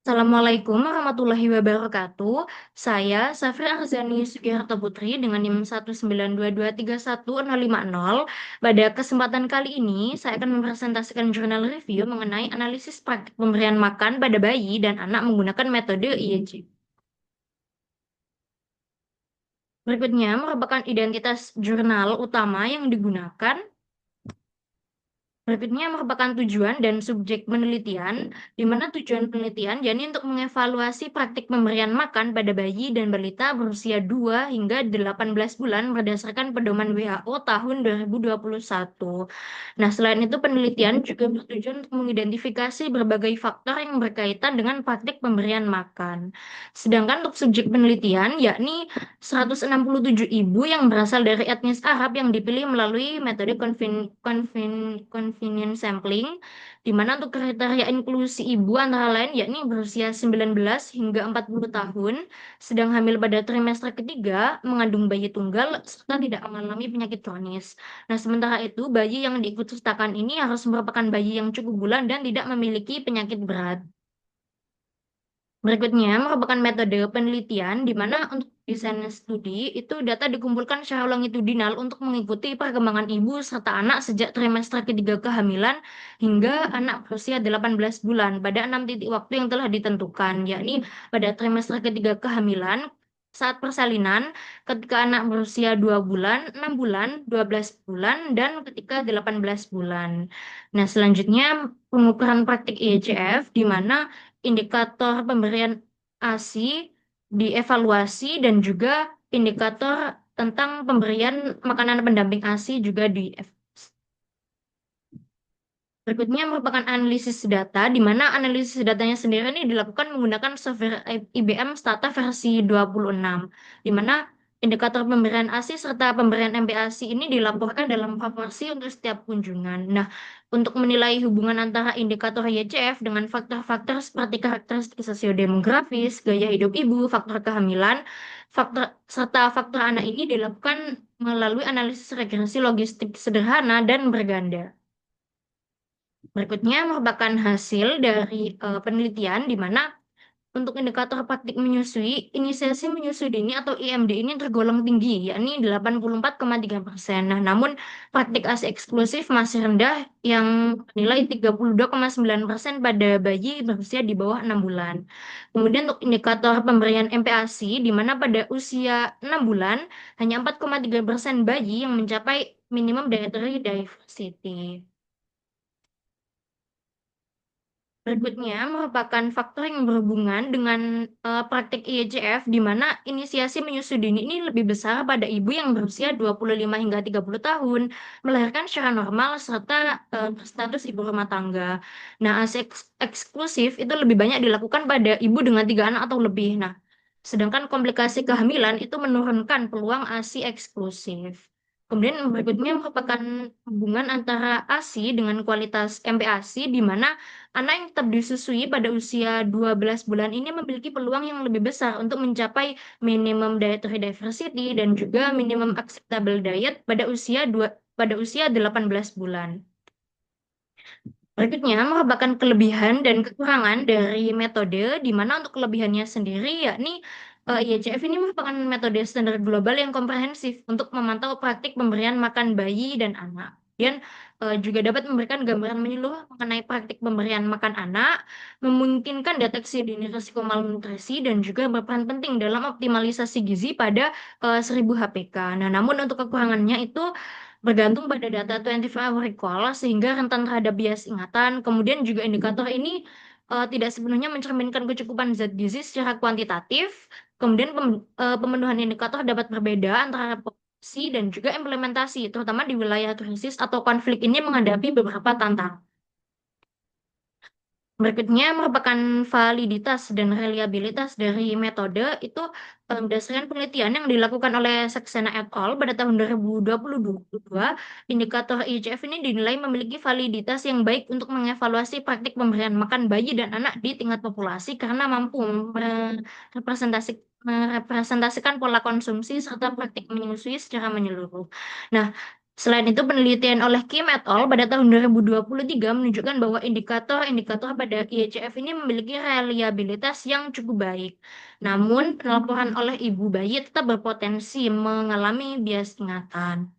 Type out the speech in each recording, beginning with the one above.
Assalamualaikum warahmatullahi wabarakatuh. Saya Safri Arzani Sugiharto Putri dengan NIM 192231050. Pada kesempatan kali ini, saya akan mempresentasikan jurnal review mengenai analisis praktik pemberian makan pada bayi dan anak menggunakan metode IEG. Berikutnya merupakan identitas jurnal utama yang digunakan. Berikutnya merupakan tujuan dan subjek penelitian, di mana tujuan penelitian yakni untuk mengevaluasi praktik pemberian makan pada bayi dan balita berusia 2 hingga 18 bulan berdasarkan pedoman WHO tahun 2021. Nah, selain itu penelitian juga bertujuan untuk mengidentifikasi berbagai faktor yang berkaitan dengan praktik pemberian makan. Sedangkan untuk subjek penelitian yakni 167 ibu yang berasal dari etnis Arab yang dipilih melalui metode convenient sampling, di mana untuk kriteria inklusi ibu antara lain yakni berusia 19 hingga 40 tahun, sedang hamil pada trimester ketiga, mengandung bayi tunggal, serta tidak mengalami penyakit kronis. Nah, sementara itu, bayi yang diikutsertakan ini harus merupakan bayi yang cukup bulan dan tidak memiliki penyakit berat. Berikutnya merupakan metode penelitian di mana untuk desain studi itu data dikumpulkan secara longitudinal untuk mengikuti perkembangan ibu serta anak sejak trimester ketiga kehamilan hingga anak berusia 18 bulan pada 6 titik waktu yang telah ditentukan, yakni pada trimester ketiga kehamilan, saat persalinan, ketika anak berusia 2 bulan, 6 bulan, 12 bulan, dan ketika 18 bulan. Nah, selanjutnya pengukuran praktik IECF di mana indikator pemberian ASI dievaluasi dan juga indikator tentang pemberian makanan pendamping ASI juga dievaluasi. Berikutnya merupakan analisis data, di mana analisis datanya sendiri ini dilakukan menggunakan software IBM Stata versi 26, di mana indikator pemberian ASI serta pemberian MPASI ini dilaporkan dalam proporsi untuk setiap kunjungan. Nah, untuk menilai hubungan antara indikator YCF dengan faktor-faktor seperti karakteristik sosiodemografis, gaya hidup ibu, faktor kehamilan, faktor serta faktor anak ini dilakukan melalui analisis regresi logistik sederhana dan berganda. Berikutnya merupakan hasil dari penelitian di mana untuk indikator praktik menyusui, inisiasi menyusui dini atau IMD ini tergolong tinggi, yakni 84,3%. Nah, namun praktik ASI eksklusif masih rendah yang nilai 32,9% pada bayi berusia di bawah 6 bulan. Kemudian untuk indikator pemberian MPASI, di mana pada usia 6 bulan, hanya 4,3% bayi yang mencapai minimum dietary diversity. Berikutnya merupakan faktor yang berhubungan dengan praktik IECF di mana inisiasi menyusui dini ini lebih besar pada ibu yang berusia 25 hingga 30 tahun, melahirkan secara normal serta berstatus ibu rumah tangga. Nah, ASI eksklusif itu lebih banyak dilakukan pada ibu dengan 3 anak atau lebih. Nah, sedangkan komplikasi kehamilan itu menurunkan peluang ASI eksklusif. Kemudian berikutnya merupakan hubungan antara ASI dengan kualitas MPASI di mana anak yang tetap disusui pada usia 12 bulan ini memiliki peluang yang lebih besar untuk mencapai minimum dietary diversity dan juga minimum acceptable diet pada usia 18 bulan. Berikutnya merupakan kelebihan dan kekurangan dari metode, di mana untuk kelebihannya sendiri yakni IECF ini merupakan metode standar global yang komprehensif untuk memantau praktik pemberian makan bayi dan anak. Dan juga dapat memberikan gambaran menyeluruh mengenai praktik pemberian makan anak, memungkinkan deteksi dini risiko malnutrisi, dan juga berperan penting dalam optimalisasi gizi pada 1000 HPK. Nah, namun untuk kekurangannya itu bergantung pada data 24-hour recall sehingga rentan terhadap bias ingatan. Kemudian juga indikator ini tidak sepenuhnya mencerminkan kecukupan zat gizi secara kuantitatif. Kemudian pemenuhan indikator dapat berbeda antara proporsi dan juga implementasi, terutama di wilayah krisis atau konflik ini menghadapi beberapa tantangan. Berikutnya merupakan validitas dan reliabilitas dari metode itu berdasarkan penelitian yang dilakukan oleh Saxena et al. Pada tahun 2022, indikator IGF ini dinilai memiliki validitas yang baik untuk mengevaluasi praktik pemberian makan bayi dan anak di tingkat populasi karena mampu merepresentasikan pola konsumsi serta praktik menyusui secara menyeluruh. Nah, Selain itu, penelitian oleh Kim et al. Pada tahun 2023 menunjukkan bahwa indikator-indikator pada IECF ini memiliki reliabilitas yang cukup baik. Namun, pelaporan oleh ibu bayi tetap berpotensi mengalami bias ingatan.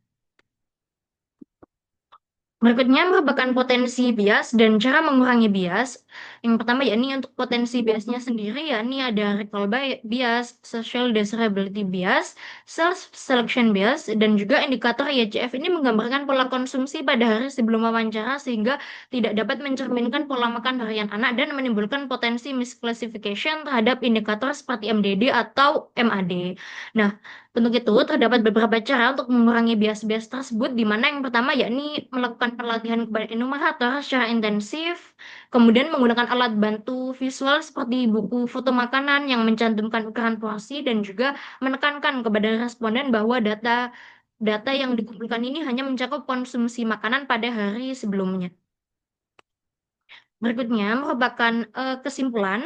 Berikutnya merupakan potensi bias dan cara mengurangi bias. Yang pertama yakni untuk potensi biasnya sendiri yakni ada recall bias, social desirability bias, self selection bias, dan juga indikator IHCF ini menggambarkan pola konsumsi pada hari sebelum wawancara sehingga tidak dapat mencerminkan pola makan harian anak dan menimbulkan potensi misclassification terhadap indikator seperti MDD atau MAD. Nah, untuk itu, terdapat beberapa cara untuk mengurangi bias-bias tersebut, di mana yang pertama yakni melakukan pelatihan kepada enumerator secara intensif, kemudian menggunakan alat bantu visual seperti buku foto makanan yang mencantumkan ukuran porsi, dan juga menekankan kepada responden bahwa data data yang dikumpulkan ini hanya mencakup konsumsi makanan pada hari sebelumnya. Berikutnya merupakan kesimpulan.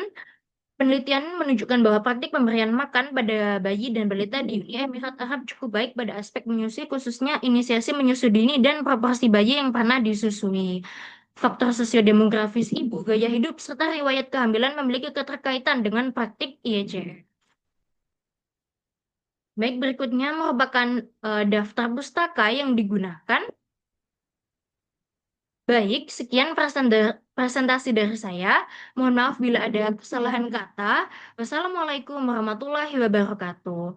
Penelitian menunjukkan bahwa praktik pemberian makan pada bayi dan balita di Uni Emirat Arab cukup baik pada aspek menyusui, khususnya inisiasi menyusui dini dan proporsi bayi yang pernah disusui. Faktor sosiodemografis ibu, gaya hidup, serta riwayat kehamilan memiliki keterkaitan dengan praktik IEC. Baik, berikutnya merupakan daftar pustaka yang digunakan. Baik, sekian presentasi dari saya. Mohon maaf bila ada kesalahan kata. Wassalamualaikum warahmatullahi wabarakatuh.